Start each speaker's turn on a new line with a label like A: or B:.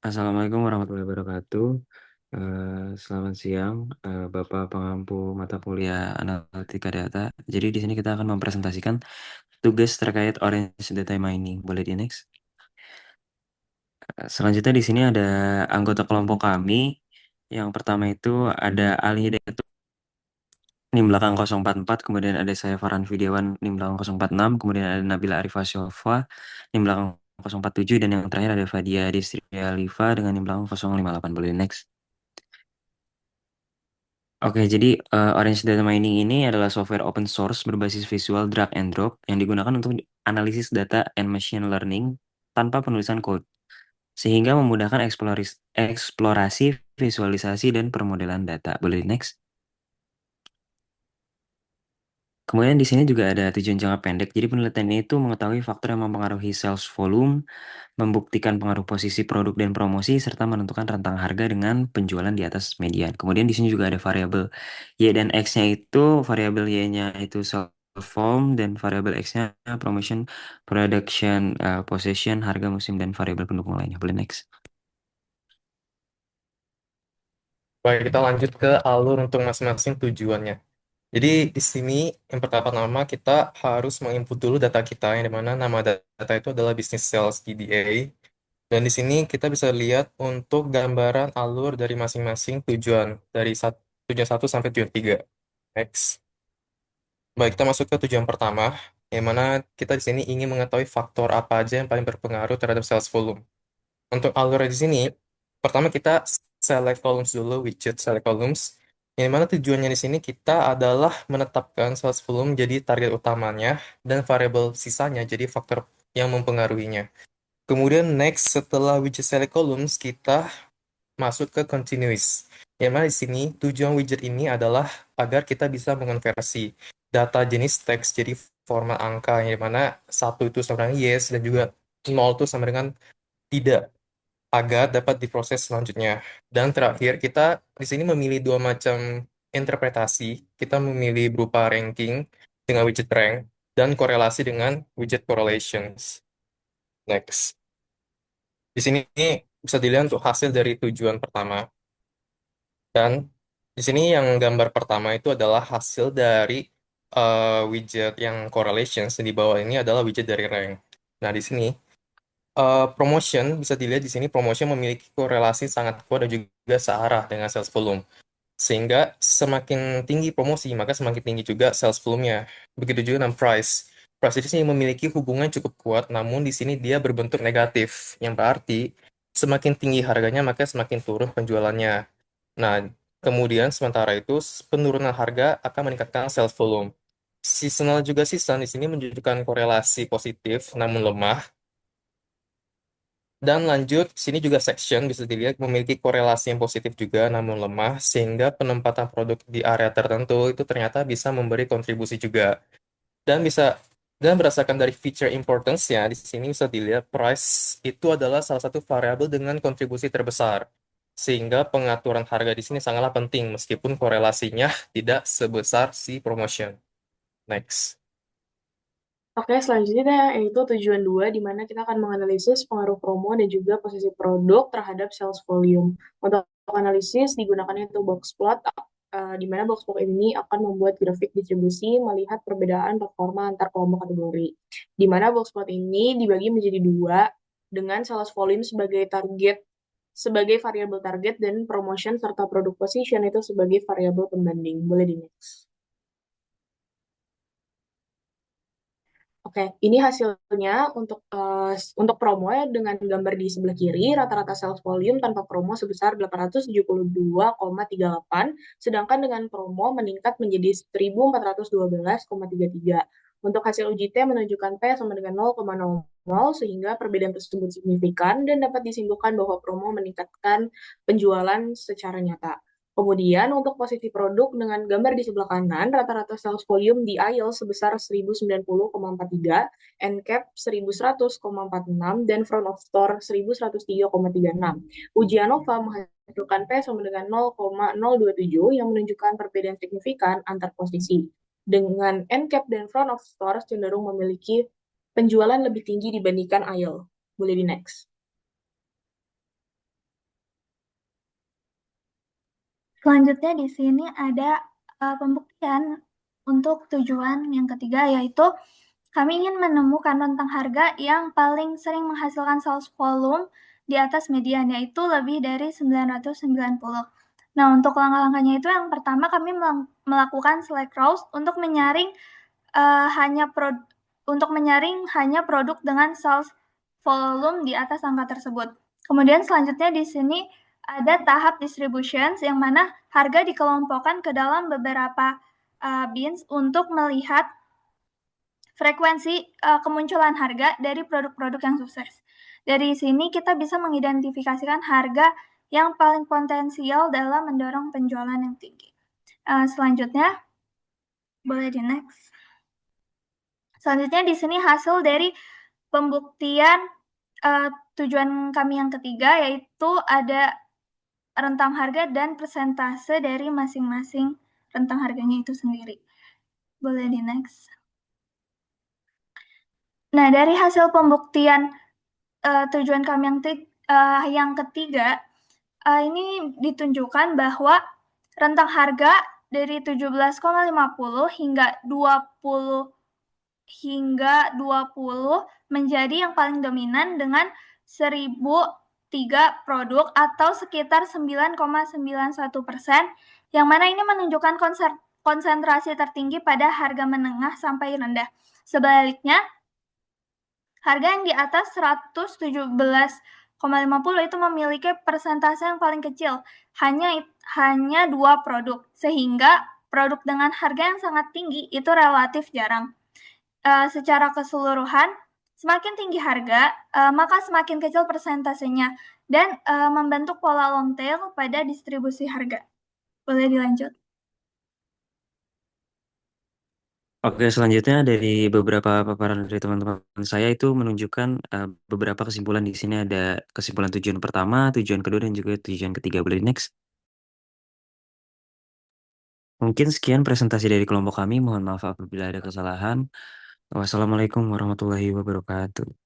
A: Assalamualaikum warahmatullahi wabarakatuh. Selamat siang, Bapak pengampu mata kuliah Analitika Data. Jadi di sini kita akan mempresentasikan tugas terkait Orange Data Mining. Boleh di next? Selanjutnya di sini ada anggota kelompok kami. Yang pertama itu ada Ali Hidayat NIM belakang 044, kemudian ada saya Farhan Widiawan NIM belakang 046, kemudian ada Nabila Arifah Syofa NIM belakang 047, dan yang terakhir ada Fadia Distri Alifa dengan NIM belakang 058. Boleh di next? Oke, jadi Orange Data Mining ini adalah software open source berbasis visual drag and drop yang digunakan untuk analisis data and machine learning tanpa penulisan code, sehingga memudahkan eksplorasi, visualisasi, dan permodelan data. Boleh next? Kemudian di sini juga ada tujuan jangka pendek. Jadi penelitian ini itu mengetahui faktor yang mempengaruhi sales volume, membuktikan pengaruh posisi produk dan promosi, serta menentukan rentang harga dengan penjualan di atas median. Kemudian di sini juga ada variabel Y dan X-nya itu, variabel Y-nya itu sales volume, dan variabel X-nya promotion, production, possession, harga musim, dan variabel pendukung lainnya. Boleh next.
B: Baik, kita lanjut ke alur untuk masing-masing tujuannya. Jadi di sini yang pertama-tama kita harus menginput dulu data kita, yang dimana nama data itu adalah business sales DBA. Dan di sini kita bisa lihat untuk gambaran alur dari masing-masing tujuan dari tujuan 1 sampai tujuan 3. Next. Baik, kita masuk ke tujuan pertama, yang mana kita di sini ingin mengetahui faktor apa aja yang paling berpengaruh terhadap sales volume. Untuk alurnya di sini, pertama kita select columns dulu, widget select columns. Yang mana tujuannya di sini kita adalah menetapkan sales volume jadi target utamanya dan variabel sisanya jadi faktor yang mempengaruhinya. Kemudian next setelah widget select columns kita masuk ke continuous. Yang mana di sini tujuan widget ini adalah agar kita bisa mengonversi data jenis teks jadi format angka, yang mana satu itu sama dengan yes dan juga nol itu sama dengan tidak, agar dapat diproses selanjutnya. Dan terakhir, kita di sini memilih dua macam interpretasi. Kita memilih berupa ranking dengan widget rank dan korelasi dengan widget correlations. Next. Di sini bisa dilihat untuk hasil dari tujuan pertama. Dan di sini yang gambar pertama itu adalah hasil dari widget yang correlations. Di bawah ini adalah widget dari rank. Nah, di sini promotion bisa dilihat di sini promotion memiliki korelasi sangat kuat dan juga searah dengan sales volume. Sehingga semakin tinggi promosi, maka semakin tinggi juga sales volume-nya. Begitu juga dengan price. Price di sini memiliki hubungan cukup kuat, namun di sini dia berbentuk negatif, yang berarti semakin tinggi harganya, maka semakin turun penjualannya. Nah, kemudian sementara itu penurunan harga akan meningkatkan sales volume. Seasonal juga season di sini menunjukkan korelasi positif namun lemah. Dan lanjut, sini juga section bisa dilihat memiliki korelasi yang positif juga namun lemah, sehingga penempatan produk di area tertentu itu ternyata bisa memberi kontribusi juga. Dan bisa dan berdasarkan dari feature importance-nya, di sini bisa dilihat price itu adalah salah satu variabel dengan kontribusi terbesar. Sehingga pengaturan harga di sini sangatlah penting meskipun korelasinya tidak sebesar si promotion. Next.
A: Oke, selanjutnya yaitu tujuan 2, di mana kita akan menganalisis pengaruh promo dan juga posisi produk terhadap sales volume. Untuk analisis digunakannya itu box plot, di mana box plot ini akan membuat grafik distribusi melihat perbedaan performa antar kelompok kategori. Di mana box plot ini dibagi menjadi dua, dengan sales volume sebagai target, sebagai variabel target, dan promotion serta produk position itu sebagai variabel pembanding. Boleh di next. Oke, ini hasilnya untuk promo ya, dengan gambar di sebelah kiri, rata-rata sales volume tanpa promo sebesar 872,38, sedangkan dengan promo meningkat menjadi 1412,33. Untuk hasil uji T menunjukkan P sama dengan 0,00, sehingga perbedaan tersebut signifikan dan dapat disimpulkan bahwa promo meningkatkan penjualan secara nyata. Kemudian untuk posisi produk dengan gambar di sebelah kanan, rata-rata sales volume di IELTS sebesar 1090,43, NCAP 1100,46, dan front of store 1103,36. Uji ANOVA menghasilkan P sama dengan 0,027 yang menunjukkan perbedaan signifikan antar posisi. Dengan NCAP dan front of store cenderung memiliki penjualan lebih tinggi dibandingkan IELTS. Boleh di next.
C: Selanjutnya di sini ada pembuktian untuk tujuan yang ketiga, yaitu kami ingin menemukan rentang harga yang paling sering menghasilkan sales volume di atas median, yaitu lebih dari 990. Nah, untuk langkah-langkahnya itu yang pertama kami melakukan select rows untuk menyaring eh, hanya pro- hanya produk dengan sales volume di atas angka tersebut. Kemudian selanjutnya di sini ada tahap distribution yang mana harga dikelompokkan ke dalam beberapa bins untuk melihat frekuensi kemunculan harga dari produk-produk yang sukses. Dari sini kita bisa mengidentifikasikan harga yang paling potensial dalam mendorong penjualan yang tinggi. Selanjutnya, boleh di next. Selanjutnya di sini hasil dari pembuktian tujuan kami yang ketiga, yaitu ada rentang harga dan persentase dari masing-masing rentang harganya itu sendiri. Boleh di next. Nah, dari hasil pembuktian tujuan kami yang ketiga, ini ditunjukkan bahwa rentang harga dari 17,50 hingga 20 menjadi yang paling dominan dengan 1.003 produk atau sekitar 9,91%, yang mana ini menunjukkan konsentrasi tertinggi pada harga menengah sampai rendah. Sebaliknya, harga yang di atas 117,50 itu memiliki persentase yang paling kecil, hanya 2 produk, sehingga produk dengan harga yang sangat tinggi itu relatif jarang. Secara keseluruhan, semakin tinggi harga, maka semakin kecil persentasenya dan membentuk pola long tail pada distribusi harga. Boleh dilanjut?
D: Oke, selanjutnya dari beberapa paparan dari teman-teman saya itu menunjukkan beberapa kesimpulan di sini ada kesimpulan tujuan pertama, tujuan kedua, dan juga tujuan ketiga. Boleh di next? Mungkin sekian presentasi dari kelompok kami. Mohon maaf apabila ada kesalahan. Wassalamualaikum warahmatullahi wabarakatuh.